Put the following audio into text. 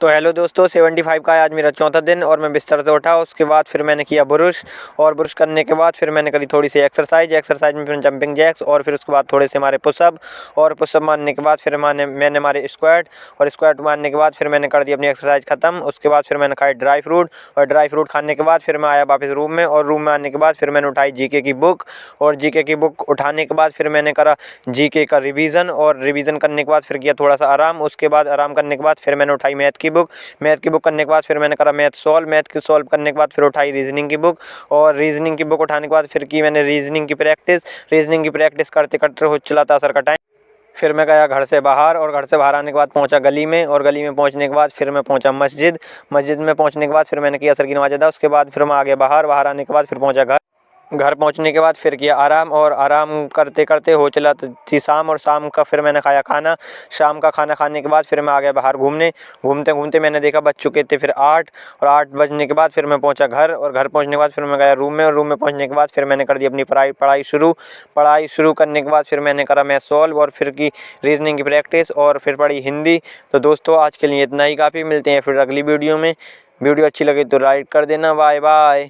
तो हेलो दोस्तों, 75 का है आज मेरा चौथा दिन और मैं बिस्तर से उठा। उसके बाद फिर मैंने किया ब्रुश और ब्रुश करने के बाद फिर मैंने करी थोड़ी सी एक्सरसाइज में फिर जंपिंग जैक्स और फिर उसके बाद थोड़े से मारे पुशअप और पुशअप मारने के बाद फिर मैंने मारे स्क्वाट और स्क्वाट मारने के बाद फिर मैंने कर दी अपनी एक्सरसाइज खत्म। उसके बाद फिर मैंने खाए ड्राई फ्रूट और ड्राई फ्रूट खाने के बाद फिर मैं आया वापस रूम में और रूम में आने के बाद फिर मैंने उठाई जीके की बुक और जीके की बुक उठाने के बाद फिर मैंने करा जीके का रिवीजन और रिवीजन करने के बाद फिर किया थोड़ा सा आराम। उसके बाद आराम करने के बाद फिर मैंने उठाई मैथ की बुक करने के बाद फिर मैंने करा मैथ की सॉल्व करने के बाद फिर उठाई रीजनिंग की बुक और रीजनिंग की बुक उठाने के बाद फिर की मैंने रीजनिंग की प्रैक्टिस करते करते हो चला था सर का टाइम। फिर मैं गया घर से बाहर और घर से बाहर आने के बाद पहुंचा गली में और गली में पहुंचने के बाद फिर मैं पहुंचा मस्जिद में पहुंचने के बाद फिर मैंने किया असर की नमाज अदा। उसके बाद फिर मैं आगे बाहर आने के बाद फिर पहुंचा घर पहुंचने के बाद फिर किया आराम और आराम करते करते हो चला थी शाम और शाम का फिर मैंने खाया खाना। शाम का खाना खाने के बाद फिर मैं आ गया बाहर घूमते घूमते मैंने देखा बज चुके थे फिर 8 और 8 बजने के बाद फिर मैं पहुंचा घर और घर पहुंचने के बाद फिर मैं गया रूम में और रूम में पहुंचने के बाद फिर मैंने कर दी अपनी पढ़ाई शुरू करने के बाद फिर मैंने करा मैथ सॉल्व और फिर की रीजनिंग की प्रैक्टिस और फिर पढ़ी हिंदी। तो दोस्तों आज के लिए इतना ही काफ़ी, मिलते हैं फिर अगली वीडियो में। वीडियो अच्छी लगी तो लाइक कर देना। Bye bye.